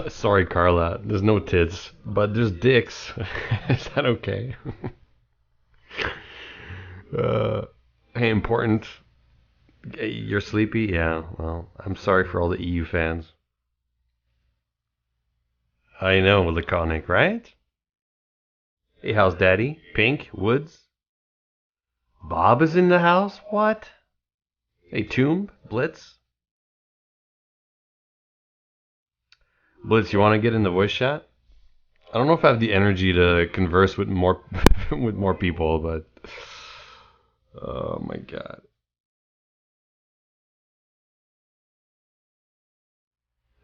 Sorry, Carla. There's no tits, but there's dicks. Is that okay? uh, hey, important. You're sleepy? Yeah. Well, I'm sorry for all the EU fans. I know, laconic, right? Hey, how's Daddy? Pink? Woods? Bob is in the house? What? Hey, Tomb? Blitz? Blitz, you want to get in the voice chat? I don't know if I have the energy to converse with more with more people, but oh my god.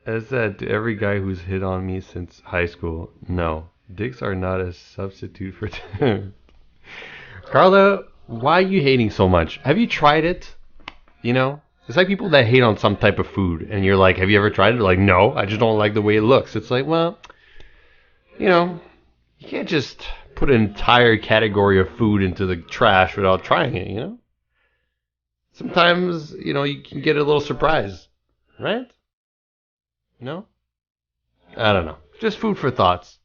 As said to every guy who's hit on me since high school, no, dicks are not a substitute for. Carla, why are you hating so much? Have you tried it? You know, it's like people that hate on some type of food, and you're like, "Have you ever tried it?" They're like, "No, I just don't like the way it looks." It's like, well, you know, you can't just put an entire category of food into the trash without trying it. You know, sometimes you can get a little surprise, right? You know, I don't know. Just food for thoughts.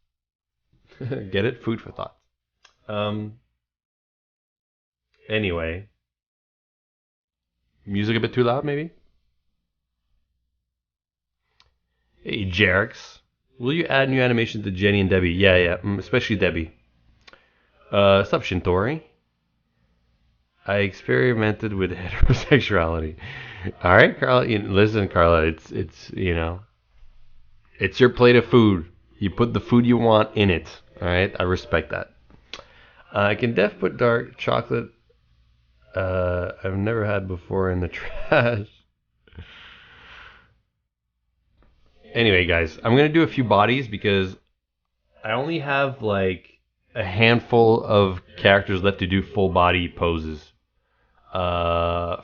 Get it? Food for thought. Um. Anyway, music a bit too loud, maybe. Hey, Jerix. Will you add new animation to Jenny and Debbie? Yeah, yeah. Especially Debbie. What's up, Shintori? I experimented with heterosexuality. All right, Carla. Listen, Carla. It's your plate of food. You put the food you want in it. All right. I respect that. I can def put dark chocolate. I've never had before in the trash. Anyway, guys, I'm gonna do a few bodies because I only have like a handful of characters left to do full body poses. Uh,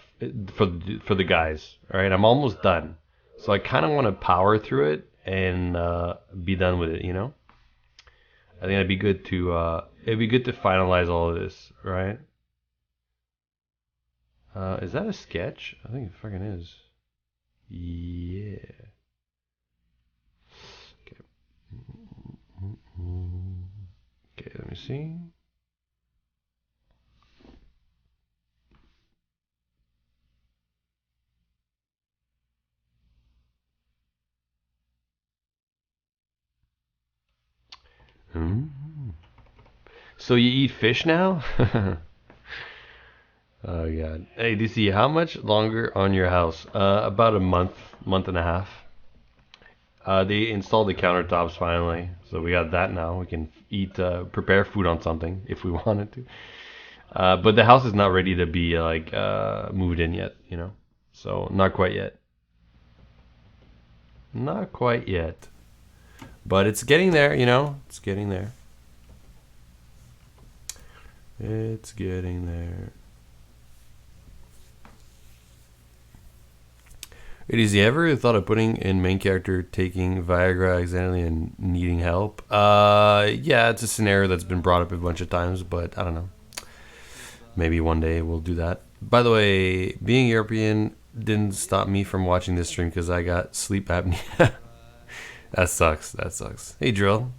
for the guys. All right, I'm almost done, so I kind of want to power through it and be done with it. I think it'd be good to finalize all of this, right? Is that a sketch? I think it fucking is. Yeah. Okay. Okay, let me see. Mm. So you eat fish now? Oh god. Hey, DC, how much longer on your house? About a month, month and a half. They installed the countertops finally, so we got that now. We can prepare food on something if we wanted to. But the house is not ready to be like moved in yet, So not quite yet. Not quite yet. But it's getting there, It's getting there. It's getting there. Has you ever thought of putting in main character taking Viagra accidentally and needing help? Yeah, it's a scenario that's been brought up a bunch of times, but I don't know. Maybe one day we'll do that. By the way, being European didn't stop me from watching this stream because I got sleep apnea. That sucks. That sucks. Hey, Drill.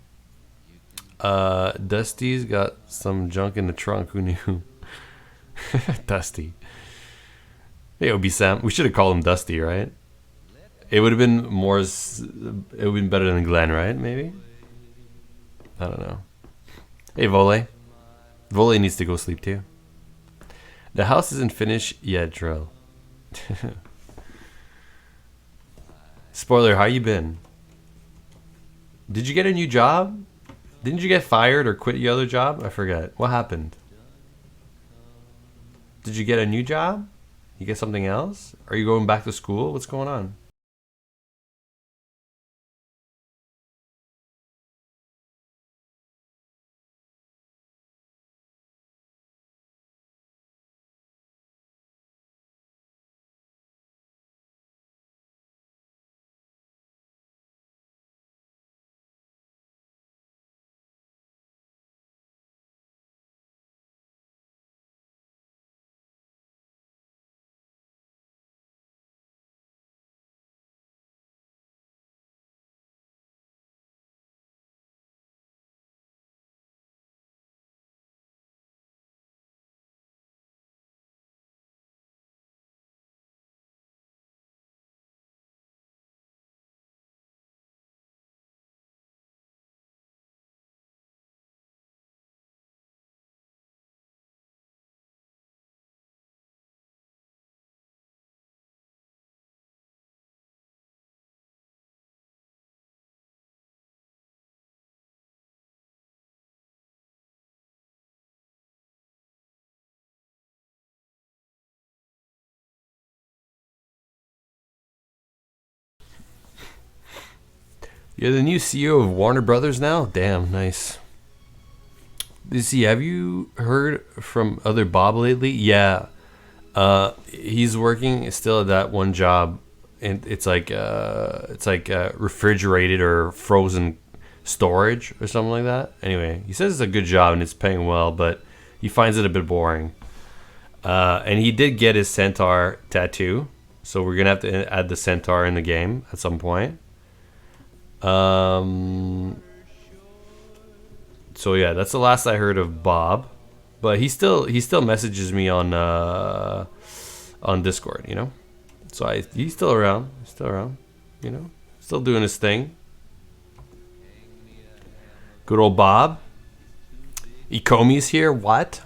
Dusty's got some junk in the trunk. Who knew? Dusty. Hey, Obi Sam. We should have called him Dusty, right? It would have been more. It would have been better than Glenn, right? Maybe. I don't know. Hey, Vole. Vole needs to go sleep too. The house isn't finished yet, Drill. Spoiler, how you been? Did you get a new job? Didn't you get fired or quit your other job? I forget. What happened? Did you get a new job? You get something else? Are you going back to school? What's going on? You're the new CEO of Warner Brothers now? Damn, nice. See, have you heard from other Bob lately? Yeah. He's working still at that one job, and it's like refrigerated or frozen storage or something like that. Anyway, he says it's a good job and it's paying well, but he finds it a bit boring. And he did get his centaur tattoo, so we're gonna have to add the centaur in the game at some point. So yeah, that's the last I heard of Bob, but he still messages me on Discord, you know. So he's still around, you know, still doing his thing. Good old Bob. Ikomi's here. What?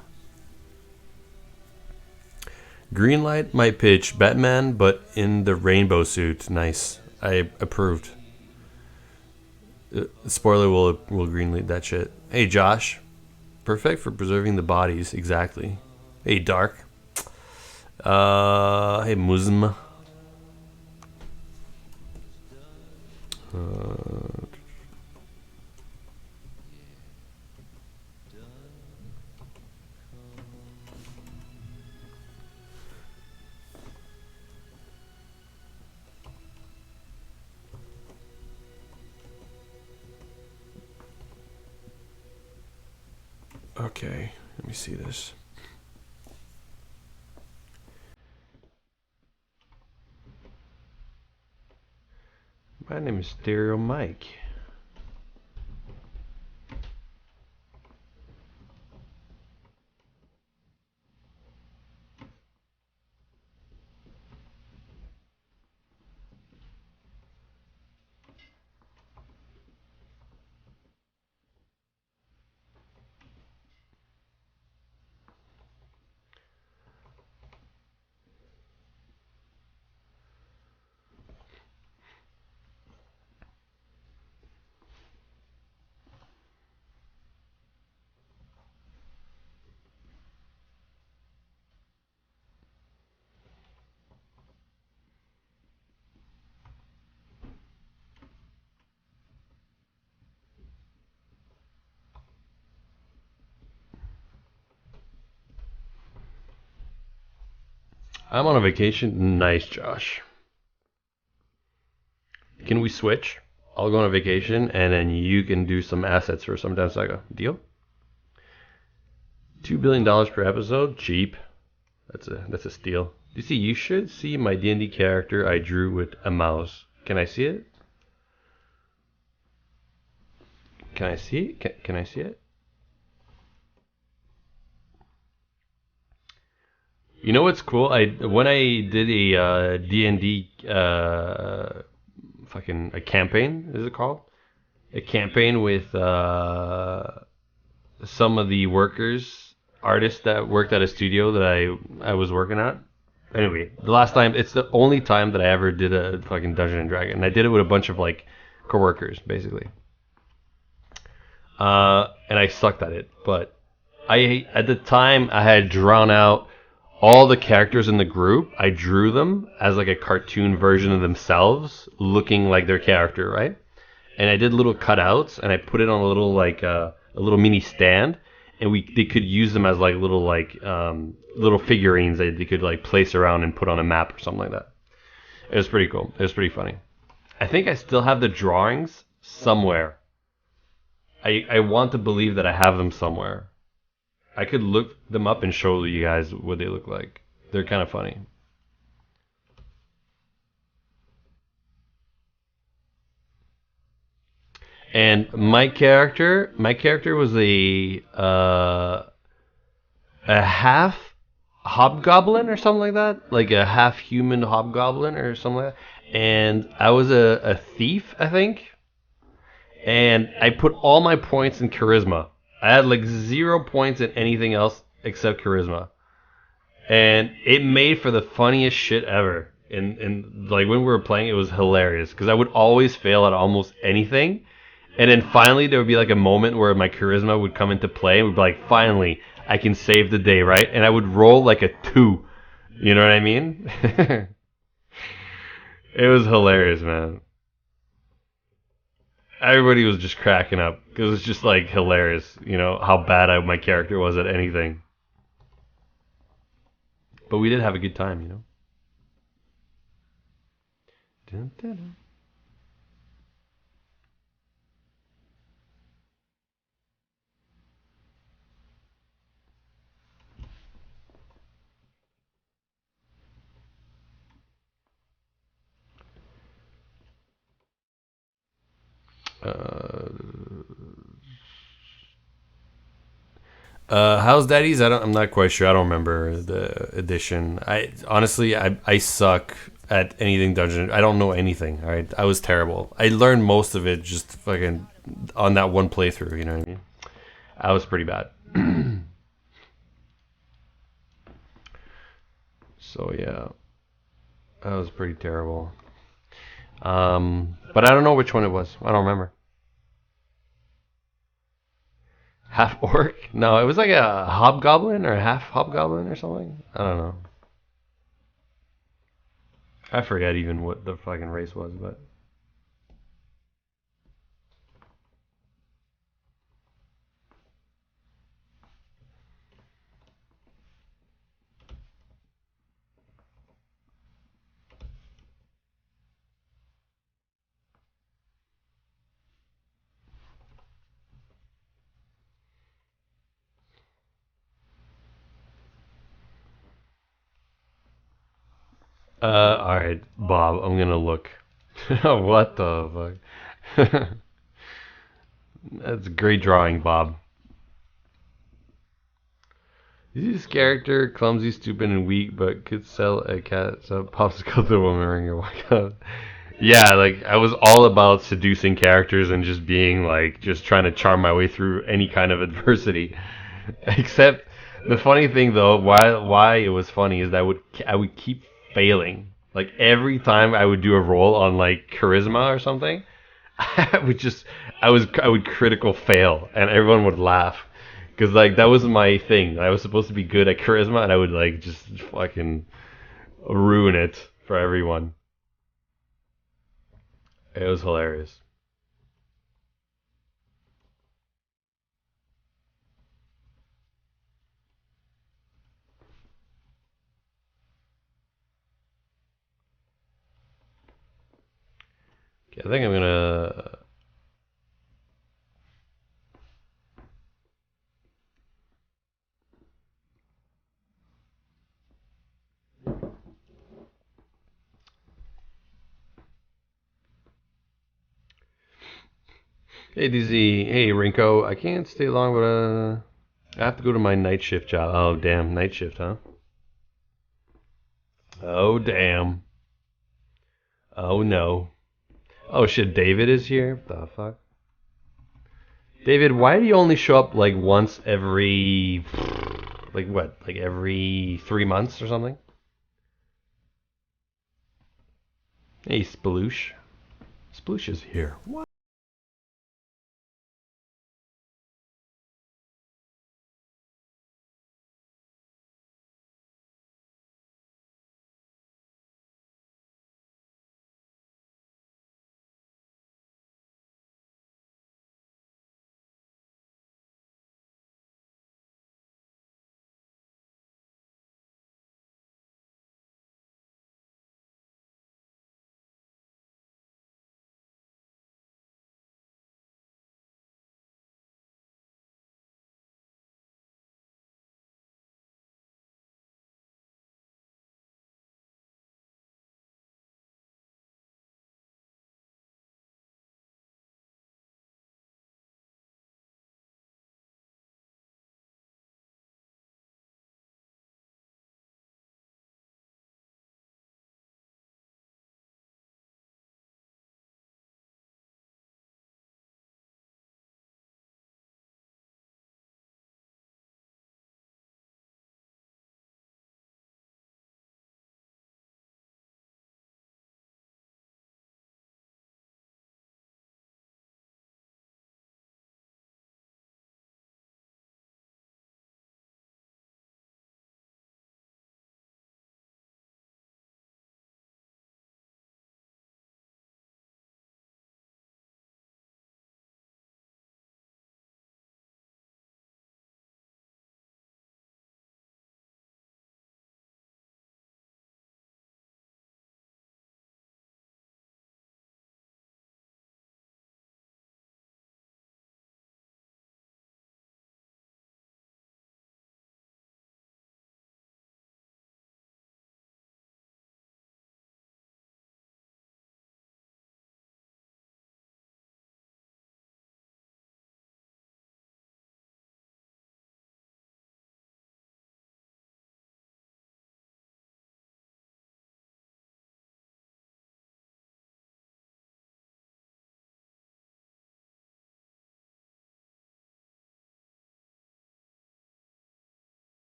Greenlight might pitch Batman, but in the rainbow suit. Nice. I approved. Spoiler will greenlight that shit. Hey Josh, perfect for preserving the bodies. Exactly. Hey Dark. Hey Muslim. Okay, let me see this. My name is Stereo Mike. I'm on a vacation. Nice, Josh. Can we switch? I'll go on a vacation, and then you can do some assets for some Damn Saga. Deal? $2 billion per episode? Cheap. That's a steal. You see, you should see my D&D character I drew with a mouse. Can I see it? Can I see it? Can I see it? You know what's cool? When I did a D&D fucking a campaign, is it called? A campaign with some of the artists that worked at a studio that I was working at. Anyway, the last time, it's the only time that I ever did a fucking Dungeon and Dragon. And I did it with a bunch of like coworkers, basically. And I sucked at it, but at the time I had drawn out all the characters in the group. I drew them as like a cartoon version of themselves, looking like their character, right? And I did little cutouts, and I put it on a little like a little mini stand, and they could use them as like little figurines that they could like place around and put on a map or something like that. It was pretty cool. It was pretty funny. I think I still have the drawings somewhere. I want to believe that I have them somewhere. I could look them up and show you guys what they look like. They're kind of funny. And my character was a half hobgoblin or something like that, like a half human hobgoblin or something like that. And I was a thief, I think. And I put all my points in charisma. I had like 0 points in anything else except charisma. And it made for the funniest shit ever. And like when we were playing, it was hilarious because I would always fail at almost anything. And then finally there would be like a moment where my charisma would come into play and we'd be like, finally, I can save the day, right? And I would roll like a 2. You know what I mean? It was hilarious, man. Everybody was just cracking up because it's just like hilarious, how bad my character was at anything. But we did have a good time. Dun, dun, dun. Uh, how's Daddy's? I'm not quite sure. I don't remember the edition. I honestly, I suck at anything dungeon. I don't know anything. All right, I was terrible. I learned most of it just fucking on that one playthrough. You know what I mean? I was pretty bad. So yeah, that was pretty terrible. But I don't know which one it was. I don't remember. Half orc? No, it was like a hobgoblin or half hobgoblin or something. I don't know. I forget even what the fucking race was, but all right, Bob. I'm gonna look. What the fuck? That's a great drawing, Bob. Is this character clumsy, stupid, and weak, but could sell a cat so popsicle to a woman ring or what? Yeah, like I was all about seducing characters and just being like, just trying to charm my way through any kind of adversity. Except the funny thing though, why it was funny is that I would keep failing. Like every time I would do a roll on like charisma or something, I would just I would critical fail and everyone would laugh because like that was my thing. I was supposed to be good at charisma and I would like just fucking ruin it for everyone. It was hilarious. Okay, I think I'm gonna. Hey DZ, hey Rinko, I can't stay long, but I have to go to my night shift job. Oh damn, night shift, huh? Oh damn. Oh no. Oh shit, David is here. What the fuck? David, why do you only show up like once every, like what, like every 3 months or something? Hey Sploosh. Sploosh is here. What?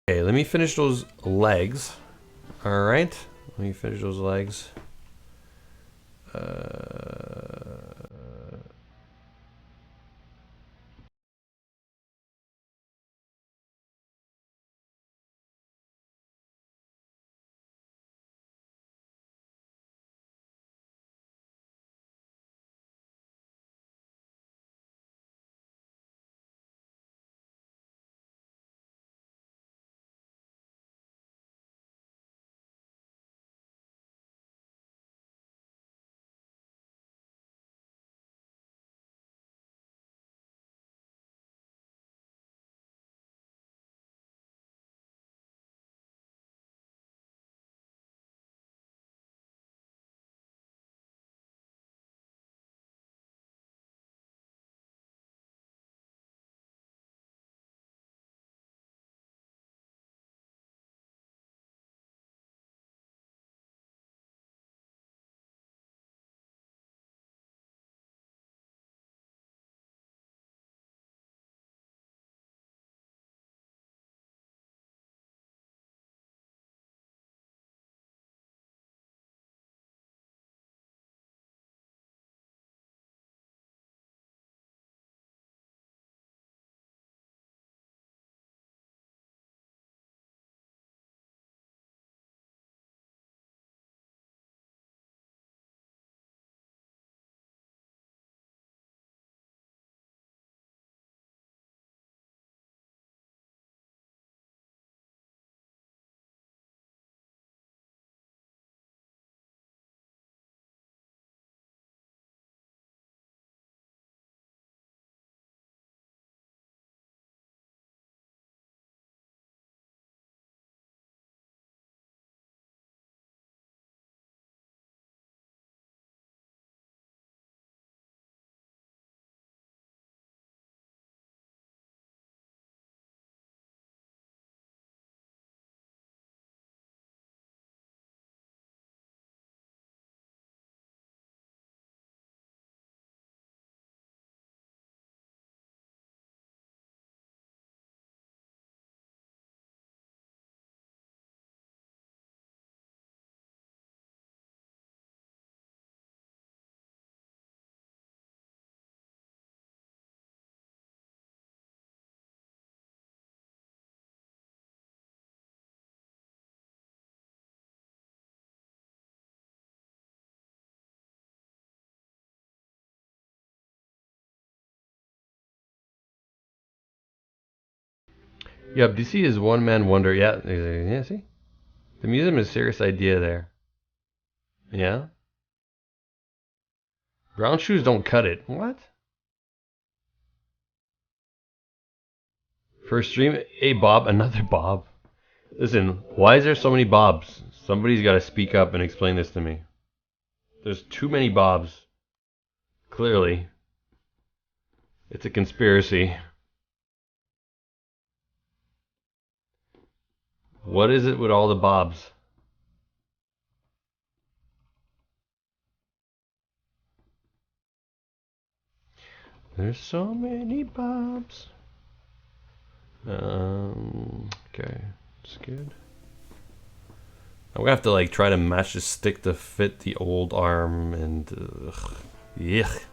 Okay, let me finish those legs. All right, let me finish those legs. Yep, DC is one man wonder. Yeah, yeah. See, the museum is a serious idea there. Yeah, brown shoes don't cut it. What? First stream, hey Bob, another Bob. Listen, why is there so many Bobs? Somebody's got to speak up and explain this to me. There's too many Bobs. Clearly, it's a conspiracy. What is it with all the Bobs? There's so many Bobs. Okay, that's good. I'm gonna have to like try to match the stick to fit the old arm and yuck.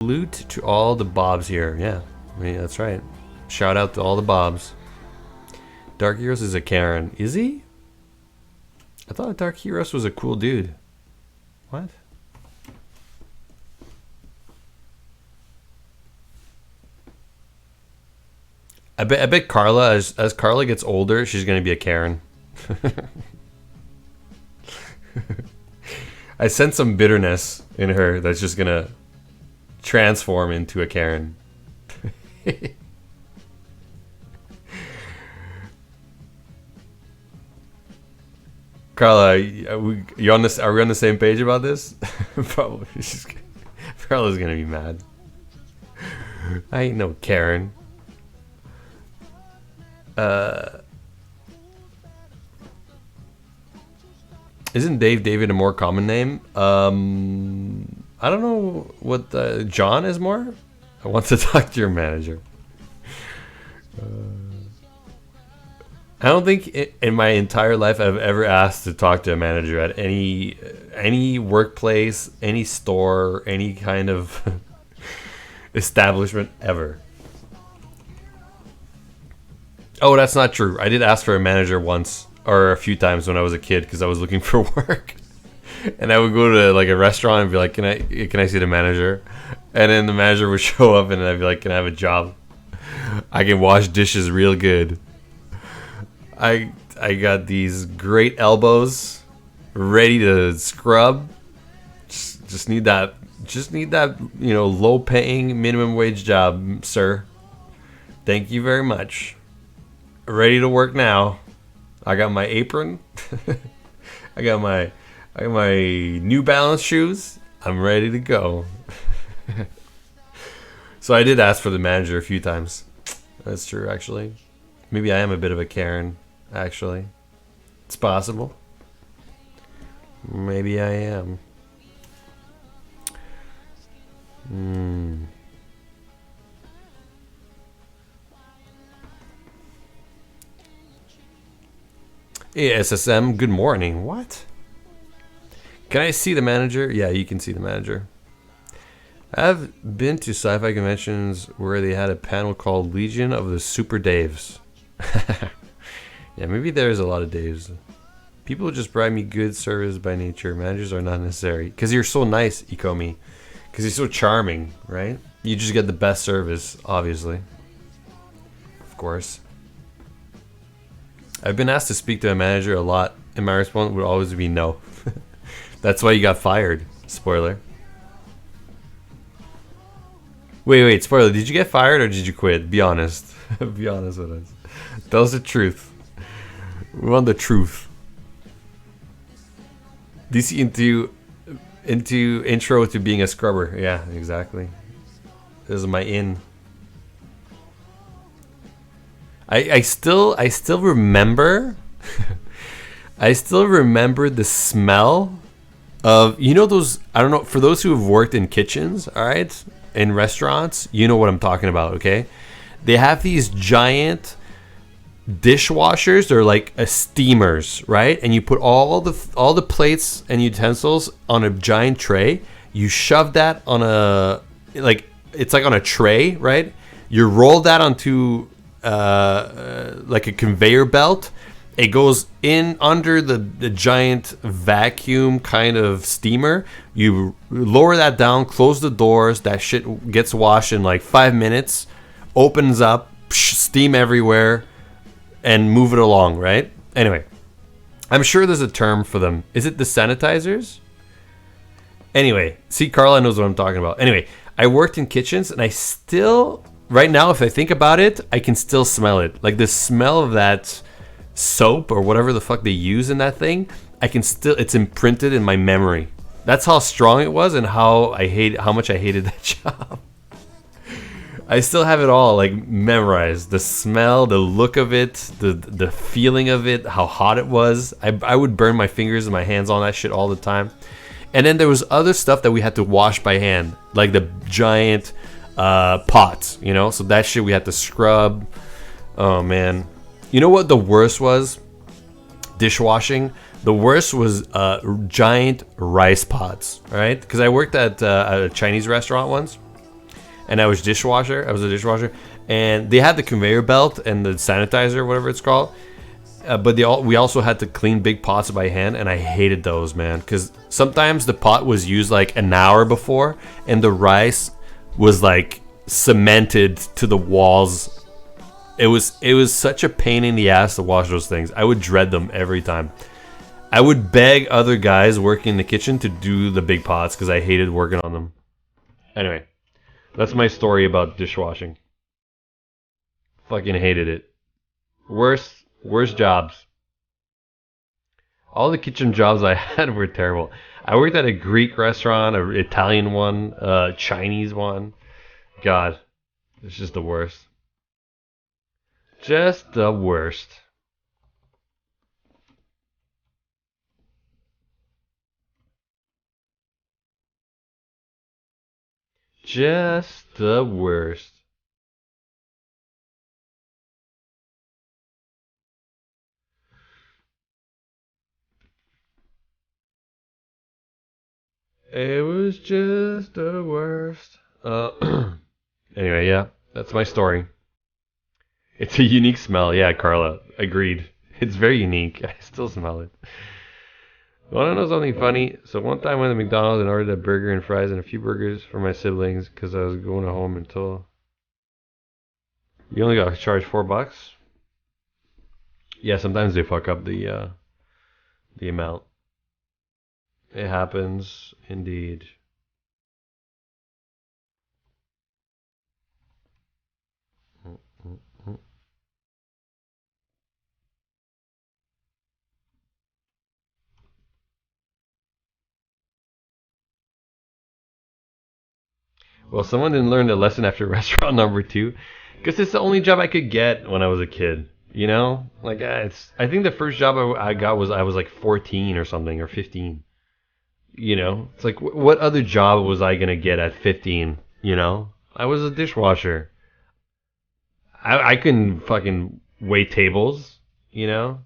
Salute to all the Bobs here. Yeah, I mean, that's right. Shout out to all the Bobs. Dark Heroes is a Karen. Is he? I thought Dark Heroes was a cool dude. What? I bet Carla, as Carla gets older, she's gonna be a Karen. I sense some bitterness in her that's just gonna transform into a Karen. Carla, you on this? Are we on the same page about this? Probably. Carla's gonna be mad. I ain't no Karen. Isn't Dave David a more common name? I don't know what John is more. I want to talk to your manager. I don't think in my entire life I've ever asked to talk to a manager at any workplace, any store, any kind of establishment ever. Oh, that's not true. I did ask for a manager once or a few times when I was a kid because I was looking for work. And I would go to like a restaurant and be like, "Can I see the manager?" And then the manager would show up and I'd be like, "Can I have a job? I can wash dishes real good. I got these great elbows, ready to scrub. Just need that, low paying minimum wage job, sir. Thank you very much. Ready to work now. I got my apron. I got my New Balance shoes. I'm ready to go." So I did ask for the manager a few times. That's true, actually. Maybe I am a bit of a Karen, actually. It's possible. Maybe I am. Hey, SSM, good morning. What? Can I see the manager? Yeah, you can see the manager. I've been to sci-fi conventions where they had a panel called Legion of the Super Daves. Yeah, maybe there's a lot of Daves. People just provide me good service by nature. Managers are not necessary. Because you're so nice, Ikomi. Because you're so charming, right? You just get the best service, obviously. Of course. I've been asked to speak to a manager a lot, and my response would always be no. That's why you got fired. Spoiler. Wait, spoiler. Did you get fired or did you quit? Be honest. Be honest with us. Tell us the truth. We want the truth. DC into intro to being a scrubber. Yeah, exactly. This is my in. I still remember I still remember the smell of, you know, those, I don't know, for those who have worked in kitchens, all right, in restaurants, you know what I'm talking about, okay? They have these giant dishwashers. They're like steamers, right? And you put all the plates and utensils on a giant tray. You shove that on it's like on a tray, right? You roll that onto like a conveyor belt. It goes in under the giant vacuum kind of steamer. You lower that down, close the doors. That shit gets washed in like 5 minutes. Opens up, steam everywhere, and move it along, right? Anyway, I'm sure there's a term for them. Is it the sanitizers? Anyway, see, Carla knows what I'm talking about. Anyway, I worked in kitchens, and I still, right now, if I think about it, I can still smell it. Like the smell of that soap or whatever the fuck they use in that thing, it's imprinted in my memory. That's how strong it was and how much I hated that job. I still have it all like memorized. The smell, the look of it, the feeling of it, how hot it was. I would burn my fingers and my hands on that shit all the time. And then there was other stuff that we had to wash by hand, like the giant pots, you know? So that shit we had to scrub. Oh, man. You know what the worst was? Dishwashing. The worst was giant rice pots, all right? Because I worked at a Chinese restaurant once. and I was dishwasher. I was a dishwasher, and they had the conveyor belt and the sanitizer, whatever it's called. But we also had to clean big pots by hand, and I hated those, man, because sometimes the pot was used like an hour before, and the rice was like cemented to the walls. It was such a pain in the ass to wash those things. I would dread them every time. I would beg other guys working in the kitchen to do the big pots because I hated working on them. Anyway, that's my story about dishwashing. Fucking hated it. Worst jobs. All the kitchen jobs I had were terrible. I worked at a Greek restaurant, an Italian one, a Chinese one. God, it's just the worst. Just the worst. Just the worst. It was just the worst. Anyway, yeah, that's my story. It's a unique smell. Yeah, Carla. Agreed. It's very unique. I still smell it. Want to know something funny? So one time I went to McDonald's and ordered a burger and fries and a few burgers for my siblings because I was going home until... You only got charged $4? Yeah, sometimes they fuck up the amount. It happens, indeed. Well, someone didn't learn the lesson after restaurant number 2, because it's the only job I could get when I was a kid. You know, like it's. I think the first job I got was I was like 14 or something or 15. You know, it's like what other job was I gonna get at 15? You know, I was a dishwasher. I couldn't fucking wait tables. You know,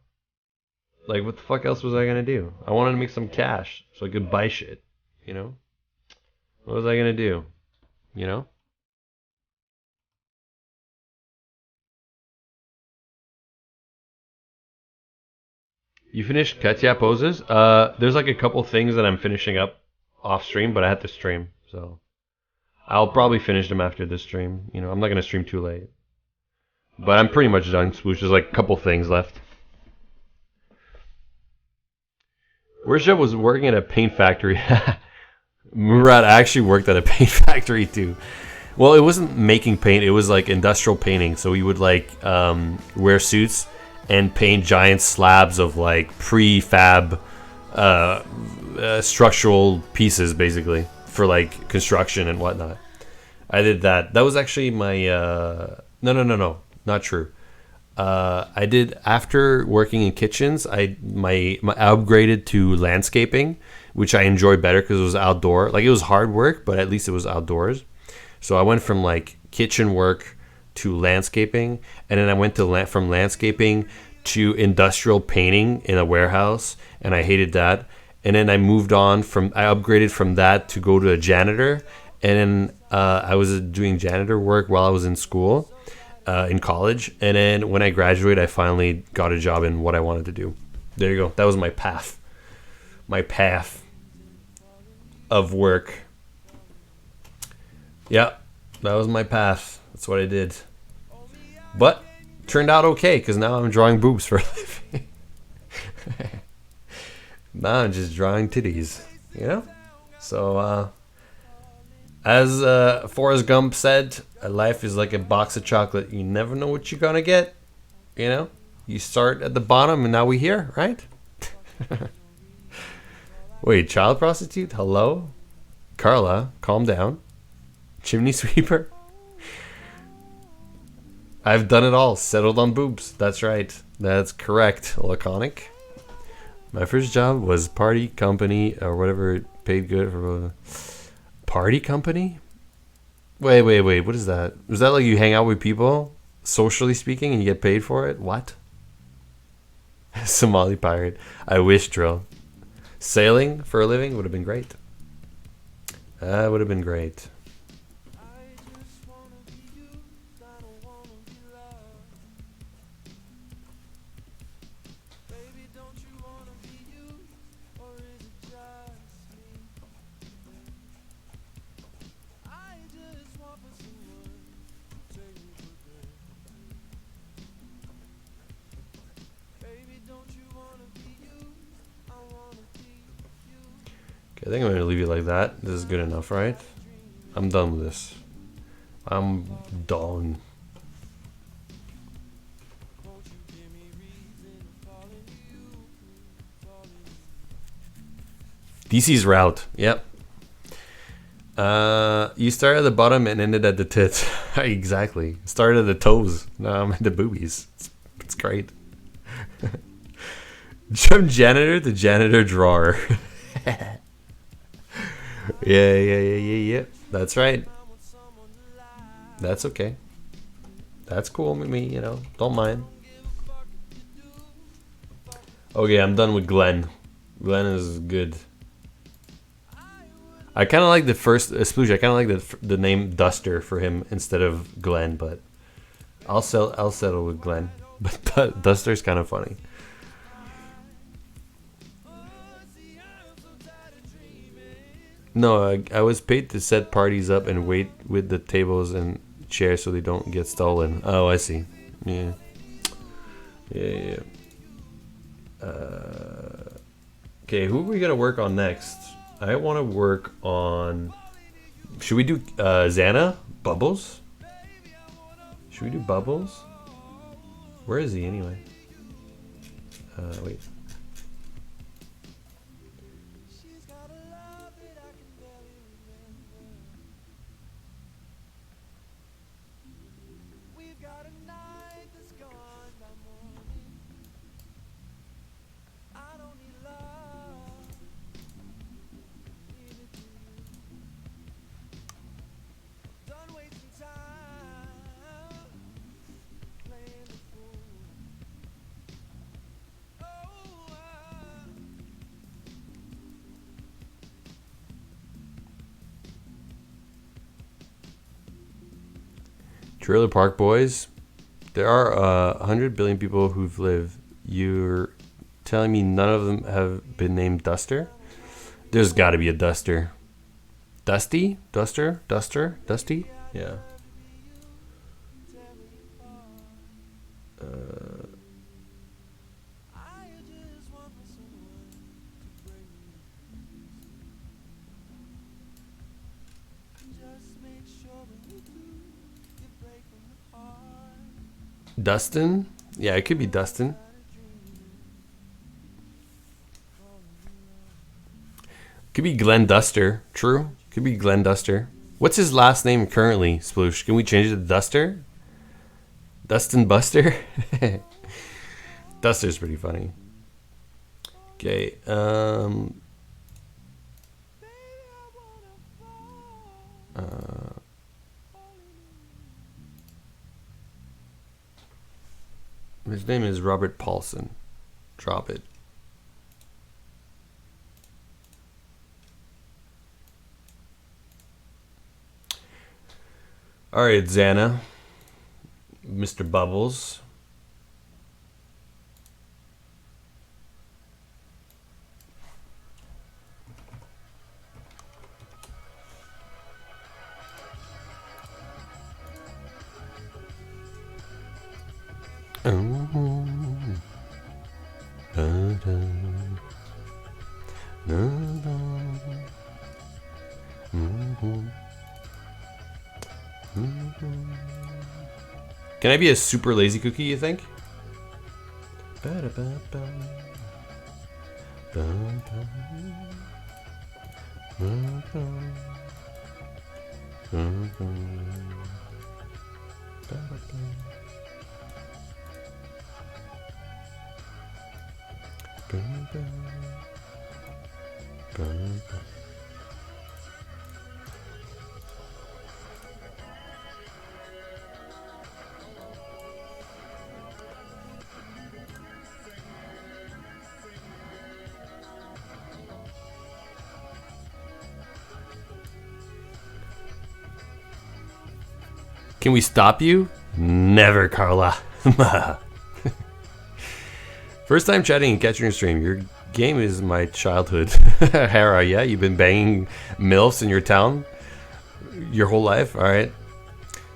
like what the fuck else was I gonna do? I wanted to make some cash so I could buy shit. You know, what was I gonna do? You know. You finished Katya poses? There's like a couple things that I'm finishing up off stream, but I had to stream, so I'll probably finish them after this stream. You know, I'm not gonna stream too late, but I'm pretty much done. Swoosh, there's like a couple things left. Worship was working at a paint factory. Murat actually worked at a paint factory too. Well, it wasn't making paint; it was like industrial painting. So we would like wear suits and paint giant slabs of like prefab structural pieces, basically for like construction and whatnot. I did that. That was actually my no, not true. I did after working in kitchens. I upgraded to landscaping, which I enjoy better because it was outdoor. Like it was hard work, but at least it was outdoors. So I went from like kitchen work to landscaping, and then I went to from landscaping to industrial painting in a warehouse, and I hated that. And then I moved on I upgraded from that to go to a janitor, and then I was doing janitor work while I was in school, in college. And then when I graduated, I finally got a job in what I wanted to do. There you go. That was my path. My path of work. Yeah, that was my path. That's what I did. But turned out okay because now I'm drawing boobs for a living. Now I'm just drawing titties, you know? So, as Forrest Gump said, life is like a box of chocolate. You never know what you're gonna get, you know? You start at the bottom and now we're here, right? Wait, child prostitute? Hello? Carla, calm down. Chimney sweeper? I've done it all. Settled on boobs. That's right. That's correct. Laconic. My first job was party company or whatever, paid good for party company? Wait. What is that? Is that like you hang out with people, socially speaking, and you get paid for it? What? Somali pirate. I wish, drill. Sailing for a living would have been great. That would have been great. Okay, I think I'm gonna leave it like that. This is good enough, right? I'm done with this. I'm done. DC's route. Yep. You started at the bottom and ended at the tits. Exactly. Started at the toes. Now I'm at the boobies. It's great. From janitor to janitor drawer. Yeah. That's right. That's okay. That's cool with me, you know. Don't mind. Okay, I'm done with Glenn. Glenn is good. I kind of like the first Sploosh. I kind of like the name Duster for him instead of Glenn, but I'll settle with Glenn. But Duster's kind of funny. No, I was paid to set parties up and wait with the tables and chairs so they don't get stolen. Oh, I see. Yeah. Okay, who are we gonna work on next? I want to work on. Should we do Xana? Bubbles? Should we do Bubbles? Where is he anyway? Wait. Trailer Park Boys. There are 100 billion people who've lived. You're telling me none of them have been named Duster? There's got to be a Duster. Dusty? Duster? Duster? Dusty? Yeah. Dustin? Yeah, it could be Dustin. Could be Glenn Duster. True. Could be Glenn Duster. What's his last name currently, Sploosh? Can we change it to Duster? Dustin Buster? Duster's pretty funny. Okay. His name is Robert Paulson. Drop it. All right, Xana. Mr. Bubbles. Can I be a super lazy cookie, you think? Can we stop you? Never, Carla. First time chatting and catching your stream. Your game is my childhood. Hera, yeah? You've been banging MILFs in your town your whole life? Alright.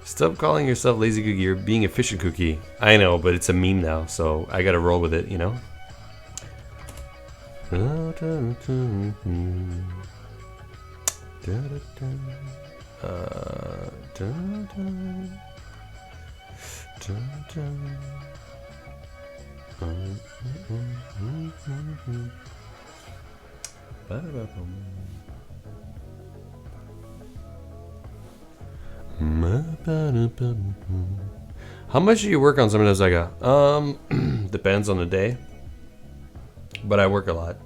Stop calling yourself lazy cookie. You're being a fishy cookie. I know, but it's a meme now, so I gotta roll with it, you know? How much do you work on something as Saga? Depends on the day, but I work a lot.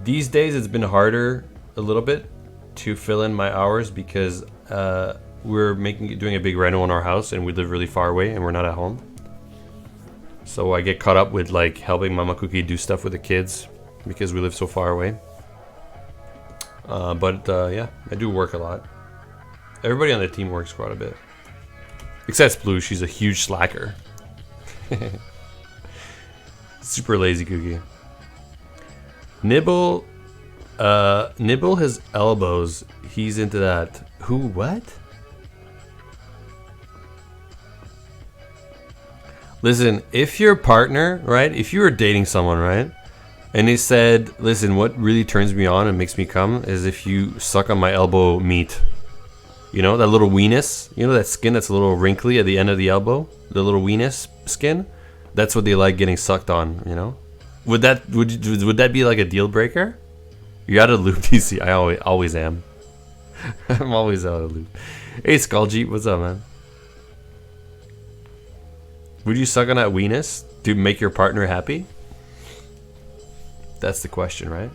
These days, it's been harder a little bit to fill in my hours because we're doing a big reno on our house, and we live really far away, and we're not at home. So I get caught up with like helping Mama Cookie do stuff with the kids because we live so far away. But yeah, I do work a lot. Everybody on the team works quite a bit. Except Blue, she's a huge slacker. Super lazy Cookie. Nibble his elbows. He's into that. Who, what? Listen, if your partner, right? If you were dating someone, right? And they said, listen, what really turns me on and makes me come is if you suck on my elbow meat. You know, that little weenus? You know that skin that's a little wrinkly at the end of the elbow? The little weenus skin? That's what they like getting sucked on, you know? Would that be like a deal breaker? You out of loop, DC. I always am. I'm always out of loop. Hey, Skull Jeep, what's up, man? Would you suck on that weenus to make your partner happy? That's the question, right?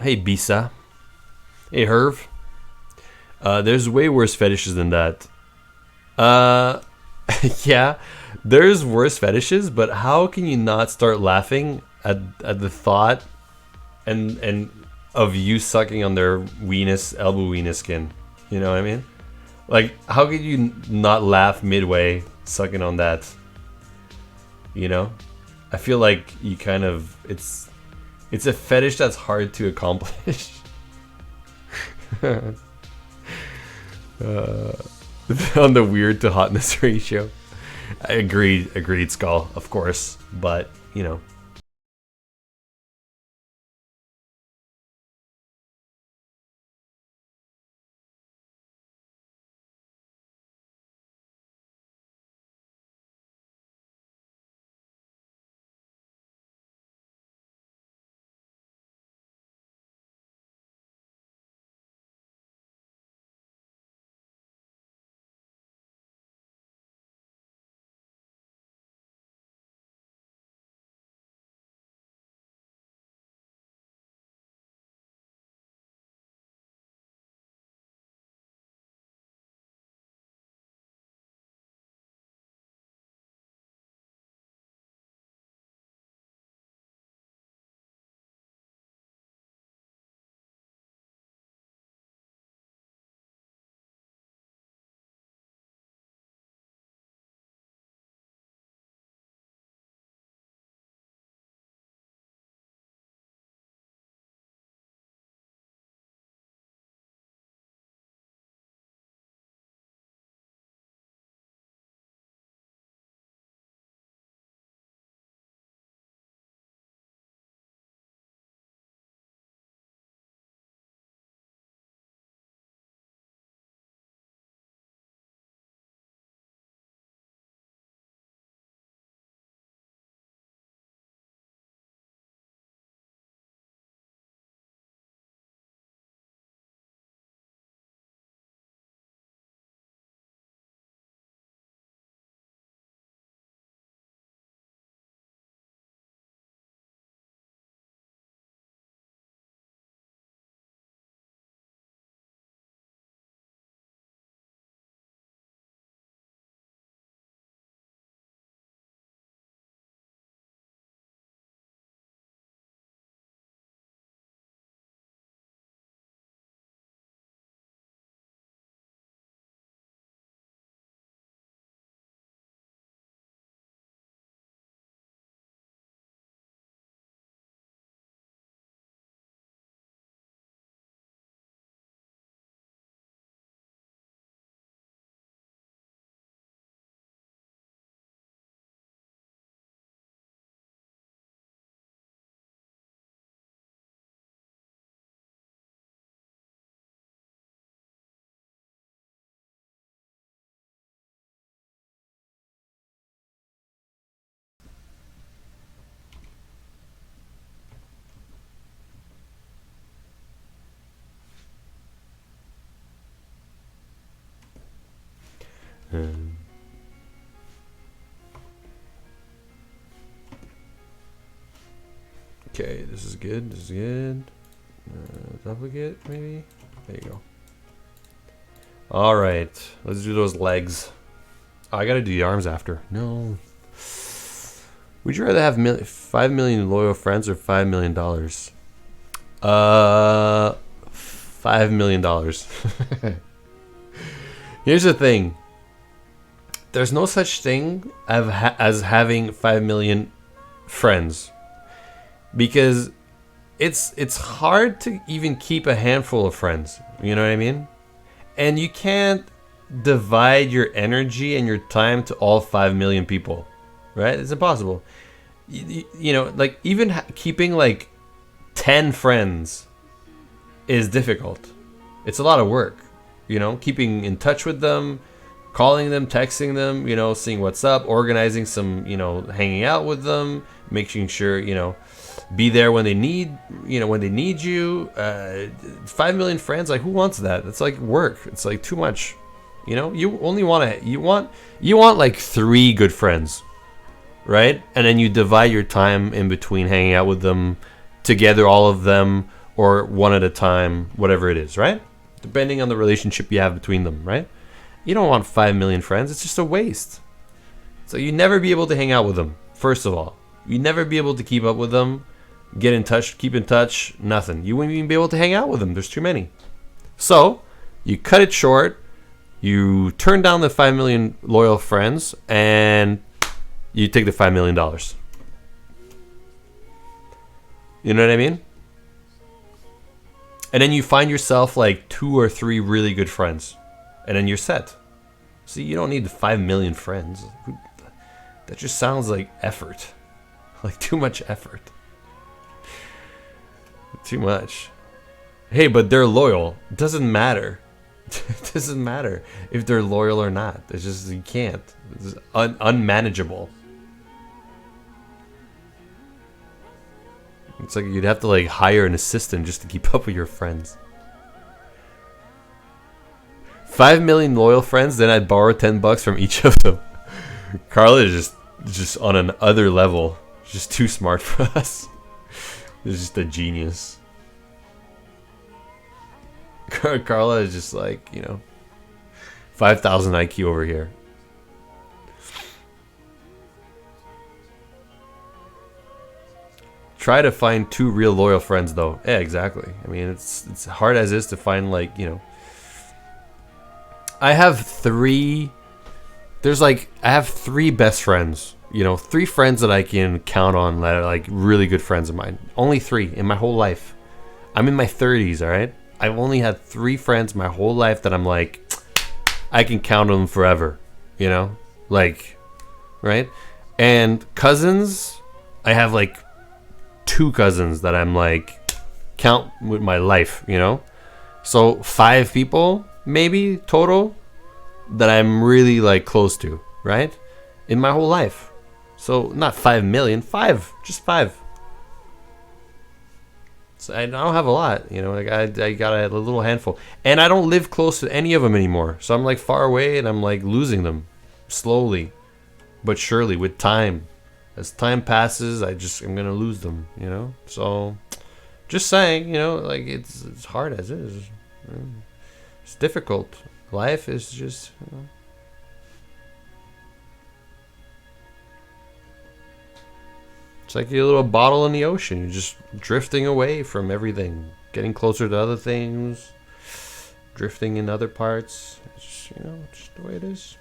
Hey, Bisa. Hey, Herv. There's way worse fetishes than that. Yeah, there's worse fetishes, but how can you not start laughing at the thought and of you sucking on their elbow weenus skin? You know what I mean? Like, how could you not laugh midway sucking on that? You know? I feel like you kind of it's a fetish that's hard to accomplish. On the weird to hotness ratio. I agreed, Skull, of course, but you know. Okay, this is good. This is good. Duplicate, maybe? There you go. Alright, let's do those legs. Oh, I gotta do the arms after. No. Would you rather have 5 million loyal friends or $5 million? $5 million. Here's the thing. There's no such thing as having 5 million friends. Because it's hard to even keep a handful of friends. You know what I mean? And you can't divide your energy and your time to all 5 million people. Right? It's impossible. You know, like even keeping like 10 friends is difficult. It's a lot of work. You know, keeping in touch with them, calling them, texting them, you know, seeing what's up, organizing some, you know, hanging out with them, making sure, you know, be there when they need, you know, when they need you. 5 million friends, like who wants that? It's like work. It's like too much. You know, you only want you want like 3 good friends, right? And then you divide your time in between hanging out with them, together, all of them, or one at a time, whatever it is, right? Depending on the relationship you have between them, right? You don't want 5 million friends. It's just a waste. So you never be able to hang out with them, first of all. You never be able to keep up with them, get in touch, keep in touch, nothing. You wouldn't even be able to hang out with them. There's too many. So you cut it short. You turn down the 5 million loyal friends, and you take the $5 million. You know what I mean? And then you find yourself like 2 or 3 really good friends. And then you're set. See, you don't need the 5 million friends. That just sounds like effort. Like too much effort. Too much. Hey, but they're loyal. It doesn't matter. It doesn't matter if they're loyal or not. It's just, you can't. It's unmanageable. It's like you'd have to like hire an assistant just to keep up with your friends. 5 million loyal friends, then I'd borrow $10 from each of them. Carla is just on an other level. She's just too smart for us. She's just a genius. Carla is just like, you know, 5,000 IQ over here. Try to find 2 real loyal friends, though. Yeah, exactly. I mean, it's hard as is to find, like, you know. I have 3. I have 3 best friends. You know, 3 friends that I can count on that are like really good friends of mine. Only 3 in my whole life. I'm in my 30s, all right? I've only had 3 friends my whole life that I'm like, I can count on them forever. You know? Like, right? And cousins, I have like 2 cousins that I'm like, count with my life, you know? So 5 people, maybe, total, that I'm really like close to, right? In my whole life. So not 5 million, 5, just 5. So I don't have a lot, you know. Like I got a little handful, and I don't live close to any of them anymore. So I'm like far away, and I'm like losing them, slowly, but surely, with time. As time passes, I'm gonna lose them, you know. So, just saying, you know, like it's hard as is. It's difficult. Life is just, you know. It's like a little bottle in the ocean. You're just drifting away from everything, getting closer to other things, drifting in other parts. It's just, you know, just the way it is.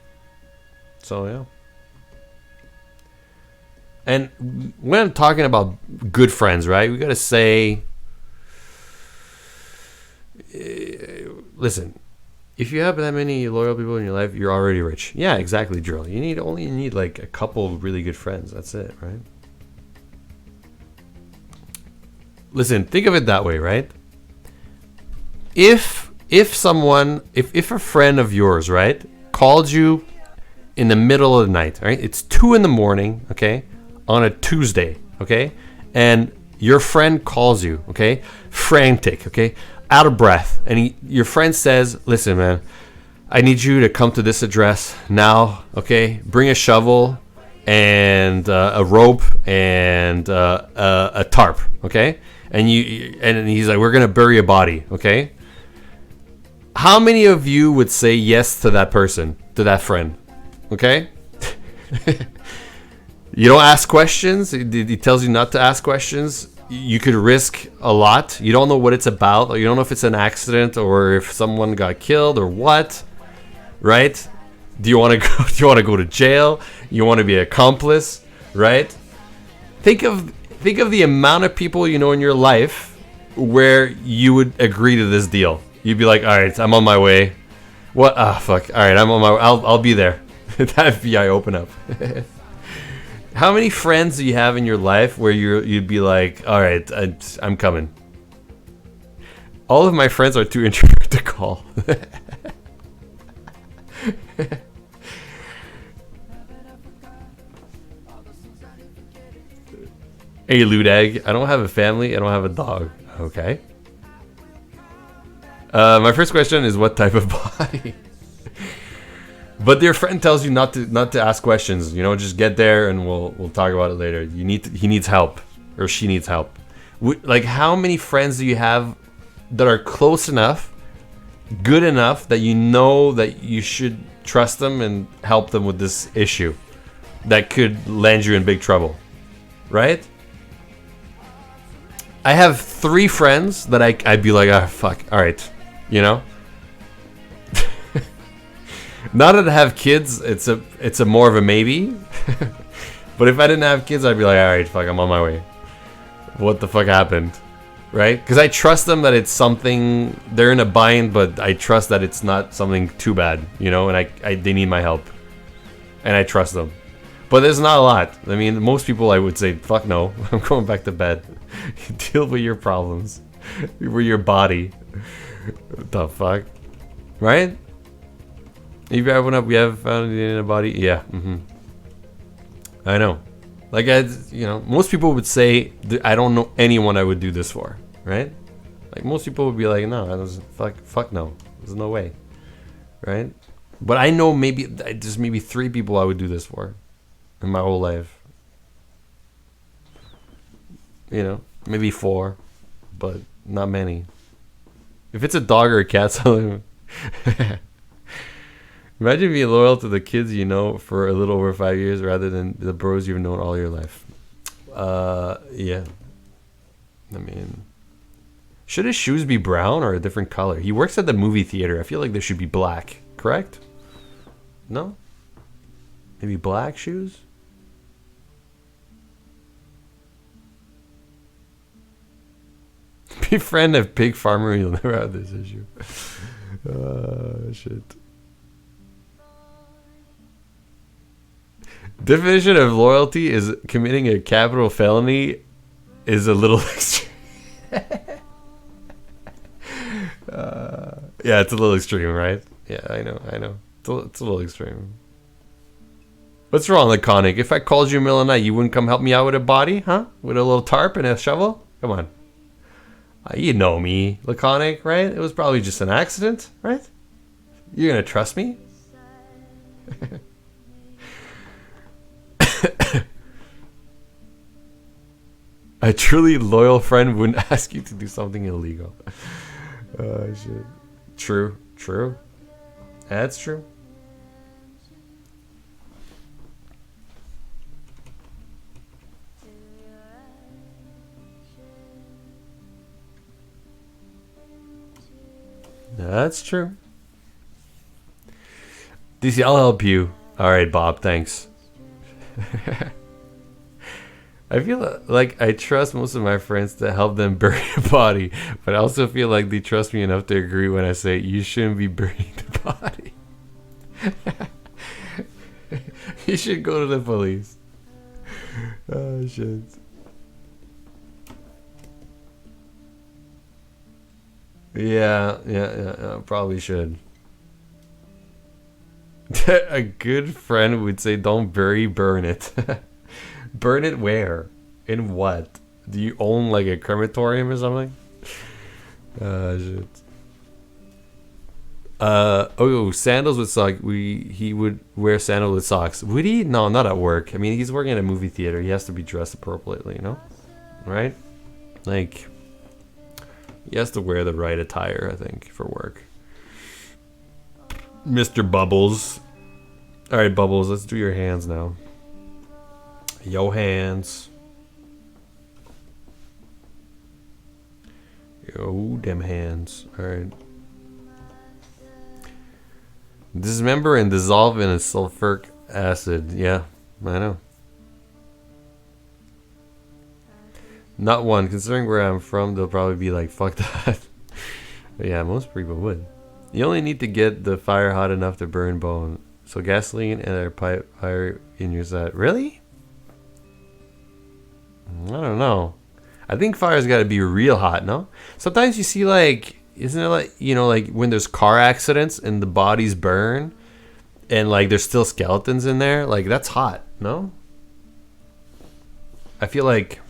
So yeah. And when I'm talking about good friends, right? We gotta say, listen. If you have that many loyal people in your life, you're already rich. Yeah, exactly, Drill. You need like a couple of really good friends. That's it, right? Listen, think of it that way, right? If a friend of yours, right, called you in the middle of the night, right? It's 2 a.m, okay, on a Tuesday, okay, and your friend calls you, okay, frantic, okay, out of breath, and your friend says, "Listen, man, I need you to come to this address now, okay? Bring a shovel and a rope and a tarp, okay? And he's like, we're gonna bury a body, okay? How many of you would say yes to that person, to that friend, okay? You don't ask questions. He tells you not to ask questions. You could risk a lot. You don't know what it's about. Or you don't know if it's an accident or if someone got killed or what. Right? Do you want to go? Do you want to go to jail? You want to be an accomplice? Right? Think of the amount of people you know in your life where you would agree to this deal. You'd be like, all right, I'm on my way. What? Ah, fuck. All right, I'm on my. I'll be there. That FBI open up. How many friends do you have in your life where you'd be like, all right, I'm coming? All of my friends are too introverted to call. Hey, Ludag, I don't have a family. I don't have a dog. Okay. My first question is what type of body? But your friend tells you not to ask questions. You know, just get there and we'll talk about it later. He needs help or she needs help. Like, how many friends do you have that are close enough, good enough that you know that you should trust them and help them with this issue that could land you in big trouble, right? I have 3 friends that I'd be like, ah, fuck, all right, you know. Now that I have kids, it's a more of a maybe. But if I didn't have kids, I'd be like, all right, fuck, I'm on my way. What the fuck happened, right? Because I trust them that it's something they're in a bind, but I trust that it's not something too bad, you know. And they need my help, and I trust them. But there's not a lot. I mean, most people I would say, fuck no, I'm going back to bed. Deal with your problems, with your body. What the fuck, right? If you open up, we have found it in a body. Yeah. I know. Like, most people would say, I don't know anyone I would do this for, right? Like, most people would be like, no, that doesn't, fuck no. There's no way, right? But I know there's maybe 3 people I would do this for in my whole life. You know, maybe 4, but not many. If it's a dog or a cat, something. Imagine being loyal to the kids you know for a little over 5 years rather than the bros you've known all your life. Yeah. I mean, should his shoes be brown or a different color? He works at the movie theater. I feel like they should be black. Correct? No? Maybe black shoes? Befriend a pig farmer, you'll never have this issue. Shit. Definition of loyalty is committing a capital felony is a little extreme. Yeah, it's a little extreme, right? Yeah, I know. It's a little extreme. What's wrong, Laconic? If I called you in the middle of the night, you wouldn't come help me out with a body, huh? With a little tarp and a shovel? Come on. You know me, Laconic, right? It was probably just an accident, right? You're gonna trust me? A truly loyal friend wouldn't ask you to do something illegal. Oh, shit. True. That's true. That's true. DC, I'll help you. Alright, Bob, thanks. I feel like I trust most of my friends to help them bury a body, but I also feel like they trust me enough to agree when I say you shouldn't be burying the body. You should go to the police. Oh, shit. Yeah, probably should. A good friend would say, don't burn it. Burn it where? In what? Do you own like a crematorium or something? Shit. Sandals with socks. He would wear sandals with socks. Would he? No, not at work. I mean, he's working at a movie theater. He has to be dressed appropriately, you know? Right? Like, he has to wear the right attire, I think, for work. Mr. Bubbles. All right, Bubbles, let's do your hands now. Yo hands. Yo, them hands. All right. Dismember and dissolve in a sulfuric acid. Yeah, I know. Not one. Considering where I'm from, they'll probably be like, fuck that. But yeah, most people would. You only need to get the fire hot enough to burn bone. So gasoline and a pipe fire in your side. Really? I don't know. I think fire's got to be real hot, no? Sometimes you see like, isn't it like, you know, like when there's car accidents and the bodies burn and like there's still skeletons in there? Like that's hot, no? I feel like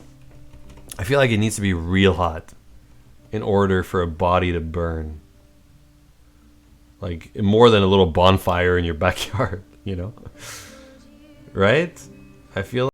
it needs to be real hot in order for a body to burn. Like more than a little bonfire in your backyard, you know? Right? I feel like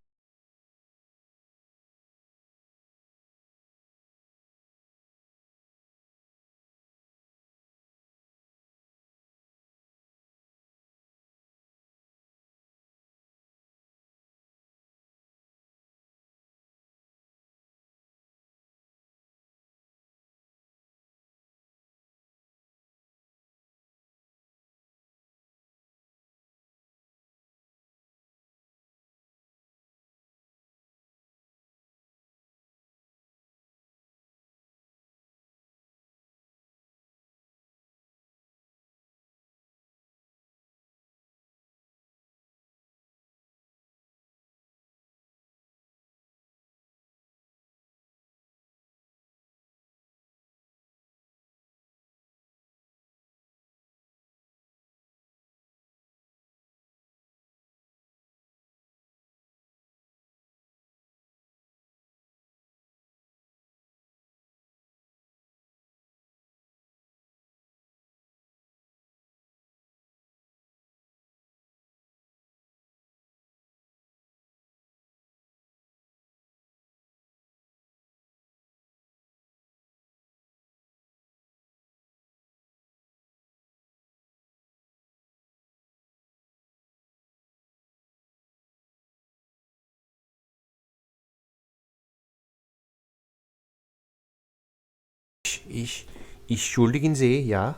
Entschuldigen Sie, ja.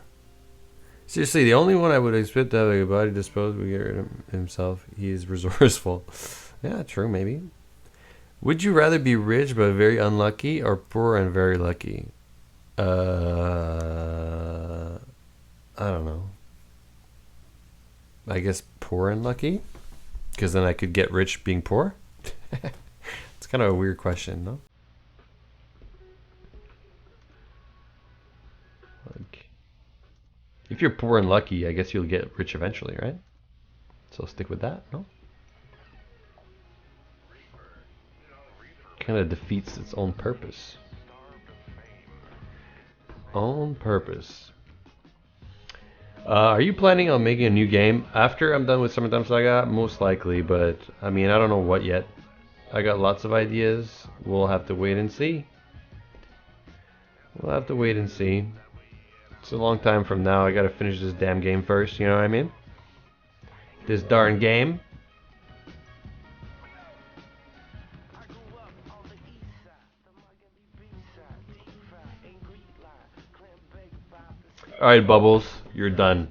Seriously, the only one I would expect to have a body disposed would get rid of himself. He is resourceful. Yeah, true, maybe. Would you rather be rich but very unlucky or poor and very lucky? I don't know. I guess poor and lucky? Because then I could get rich being poor? It's kind of a weird question, no? Like, if you're poor and lucky, I guess you'll get rich eventually, right? So stick with that, no? Kind of defeats its own purpose. Own purpose. Are you planning on making a new game after I'm done with Summertime Saga? Most likely, but I mean, I don't know what yet. I got lots of ideas. We'll have to wait and see. We'll have to wait and see. It's a long time from now. I gotta finish this damn game first, you know what I mean? This darn game. Alright, Bubbles. You're done.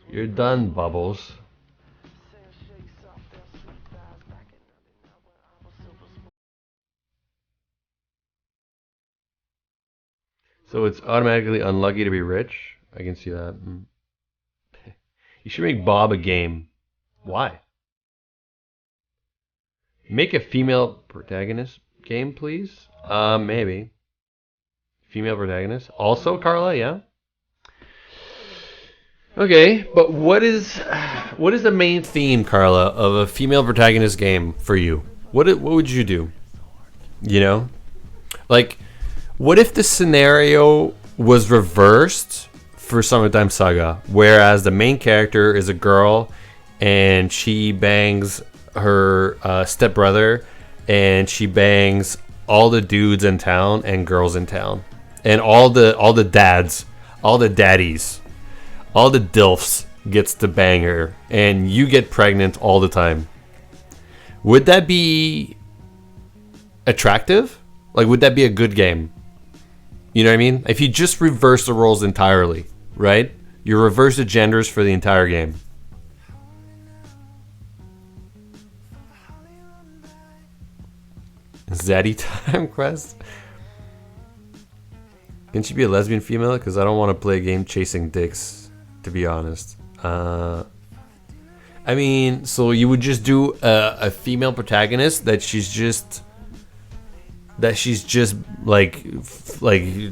You're done, Bubbles. So it's automatically unlucky to be rich? I can see that. You should make Bob a game. Why? Make a female protagonist game, please? Maybe. Female protagonist. Also, Carla, yeah? Okay, but what is the main theme, Carla, of a female protagonist game for you? What would you do? You know? Like, what if the scenario was reversed for Summertime Saga, whereas the main character is a girl and she bangs her stepbrother, and she bangs all the dudes in town and girls in town, and all the dads, all the daddies, all the dilfs gets to bang her, and you get pregnant all the time. Would that be attractive? Like, would that be a good game? You know what I mean? If you just reverse the roles entirely, right? You reverse the genders for the entire game. Zaddy time quest? Can she be a lesbian female? Because I don't want to play a game chasing dicks, to be honest. I mean, so you would just do a female protagonist that she's just like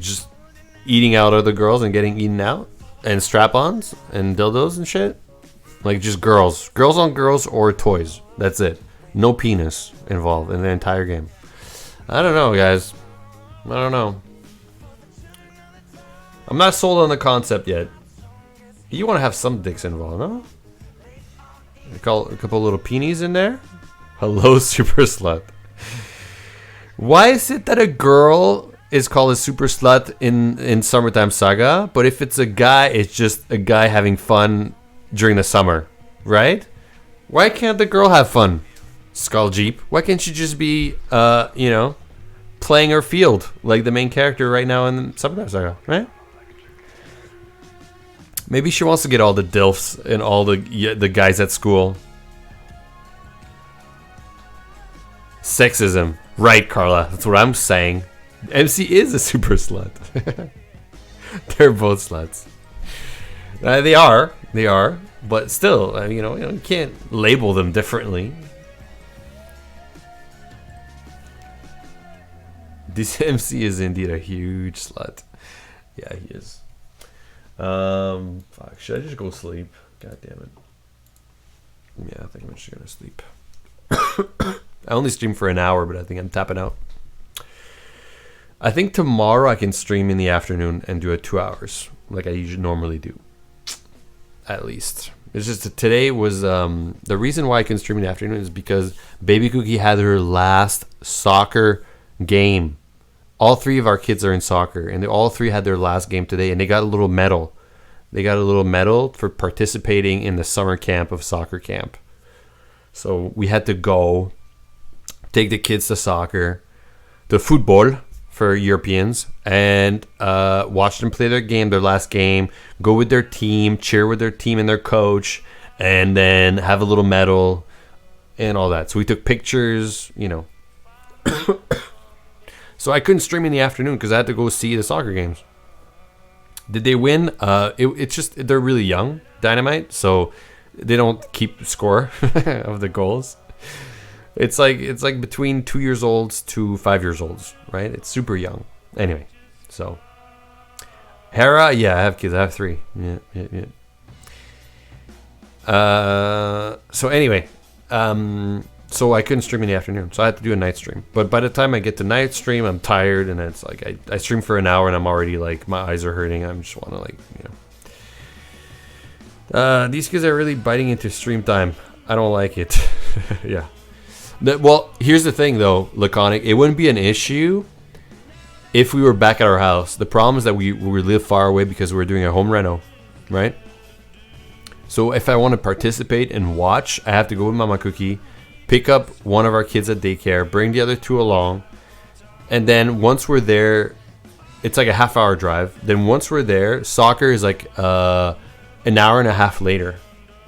just eating out other girls and getting eaten out, and strap-ons and dildos and shit. Like just girls on girls or toys. That's it. No penis involved in the entire game. I don't know, guys. I don't know. I'm not sold on the concept yet. You want to have some dicks involved, no? Call a couple little peenies in there. Hello, super slut. Why is it that a girl is called a super slut in Summertime Saga, but if it's a guy, it's just a guy having fun during the summer, right? Why can't the girl have fun? Skull Jeep. Why can't she just be, playing her field like the main character right now in Summertime Saga, right? Maybe she wants to get all the dilfs and all the guys at school. Sexism. Right, Carla. That's what I'm saying. MC is a super slut. They're both sluts. They are. But still, you can't label them differently. This MC is indeed a huge slut. Yeah, he is. Fuck, should I just go sleep? God damn it. Yeah, I think I'm just gonna sleep. I only stream for an hour, but I think I'm tapping out. I think tomorrow I can stream in the afternoon and do it 2 hours, like I usually normally do. At least. It's just that today was the reason why I can stream in the afternoon is because Baby Cookie had her last soccer game. All three of our kids are in soccer, and they all three had their last game today, and they got a little medal. They got a little medal for participating in the summer camp of soccer camp. So we had to go take the kids to soccer, to football for Europeans, and watch them play their game, their last game, go with their team, cheer with their team and their coach, and then have a little medal and all that. So we took pictures, So I couldn't stream in the afternoon because I had to go see the soccer games. Did they win? It's just they're really young, Dynamite, so they don't keep score of the goals. It's like between 2 years olds to 5 years olds, right? It's super young. Anyway, so Hera, yeah, I have kids. I have 3. Yeah. So anyway, so I couldn't stream in the afternoon, so I had to do a night stream. But by the time I get to night stream, I'm tired, and it's like I stream for an hour, and I'm already like my eyes are hurting. I just want to these kids are really biting into stream time. I don't like it. Yeah. Well, here's the thing though, Laconic. It wouldn't be an issue if we were back at our house. The problem is that we live far away because we're doing a home reno, right? So if I want to participate and watch, I have to go with Mama Cookie, pick up one of our kids at daycare, bring the other 2 along, and then once we're there, it's like a half-hour drive. Then once we're there, soccer is like an hour and a half later.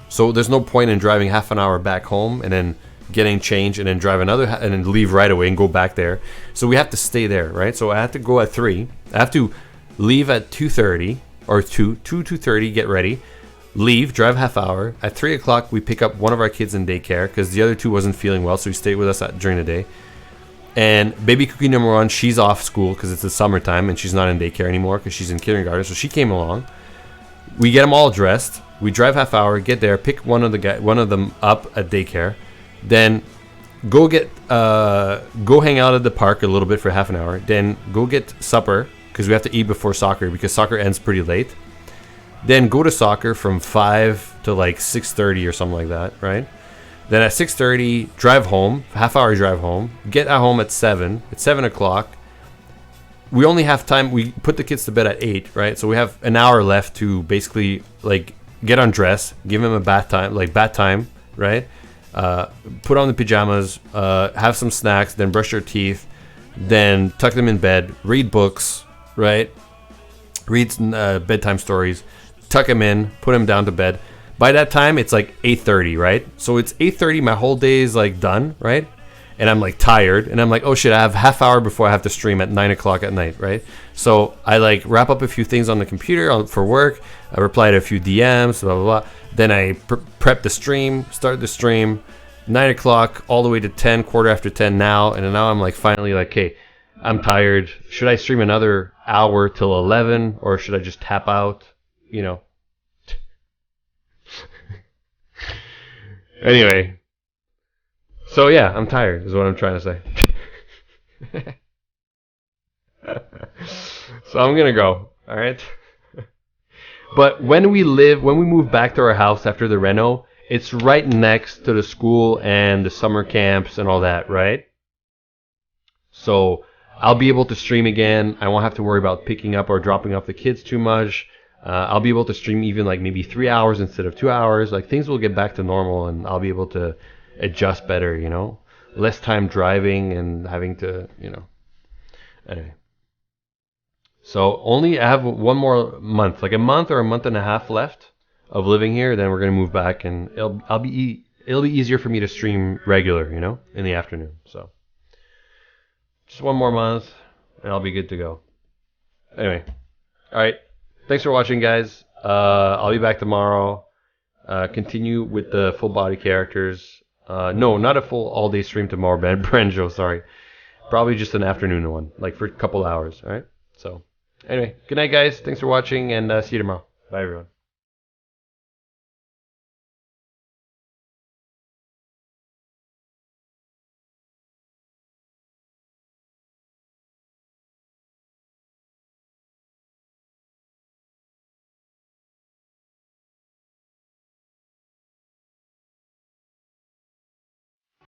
So there's no point in driving half an hour back home and then getting changed and then drive another and then leave right away and go back there. So we have to stay there, right? So I have to go at 3. I have to leave at 2:30 or 2:30, get ready. Leave, drive half hour. At 3 o'clock, we pick up one of our kids in daycare because the other 2 wasn't feeling well, so he stayed with us during the day. And baby Cookie number 1, she's off school because it's the summertime and she's not in daycare anymore because she's in kindergarten, so she came along. We get them all dressed. We drive half hour, get there, pick one of them up at daycare, then go hang out at the park a little bit for half an hour, then go get supper because we have to eat before soccer because soccer ends pretty late. Then go to soccer from 5 to like 6:30 or something like that, right? Then at 6:30, drive home, half-hour drive home. Get at home at 7. At 7 o'clock, we only have time. We put the kids to bed at 8, right? So we have an hour left to basically like get undressed, give them a bath time, right? Put on the pajamas, have some snacks, then brush their teeth, then tuck them in bed, read books, right? Read bedtime stories, tuck them in, put them down to bed. By that time, it's like 8:30, right? So it's 8:30, my whole day is like done, right? And I'm like tired, and I'm like, oh shit, I have half hour before I have to stream at 9 o'clock at night, right? So I like wrap up a few things on the computer for work. I reply to a few DMs, blah, blah, blah. Then I prep the stream, start the stream, 9 o'clock all the way to 10, quarter after 10 now. And now I'm like finally like, hey, I'm tired. Should I stream another hour till 11, or should I just tap out, you know? Anyway, so yeah, I'm tired is what I'm trying to say. So I'm gonna go, all right? But when we move back to our house after the reno, it's right next to the school and the summer camps and all that, right? So I'll be able to stream again. I won't have to worry about picking up or dropping off the kids too much. I'll be able to stream even like maybe 3 hours instead of 2 hours. Like things will get back to normal, and I'll be able to adjust better, you know? Less time driving and having to, you know. Anyway. So I have one more month, like a month or a month and a half left of living here. Then we're gonna move back, and it'll be easier for me to stream regular, you know, in the afternoon. So just one more month, and I'll be good to go. Anyway, all right. Thanks for watching, guys. I'll be back tomorrow. Continue with the full body characters. No, not a full all day stream tomorrow, Branjo, sorry. Probably just an afternoon one, like for a couple hours, all right? So, anyway, good night, guys. Thanks for watching, and see you tomorrow. Bye, everyone.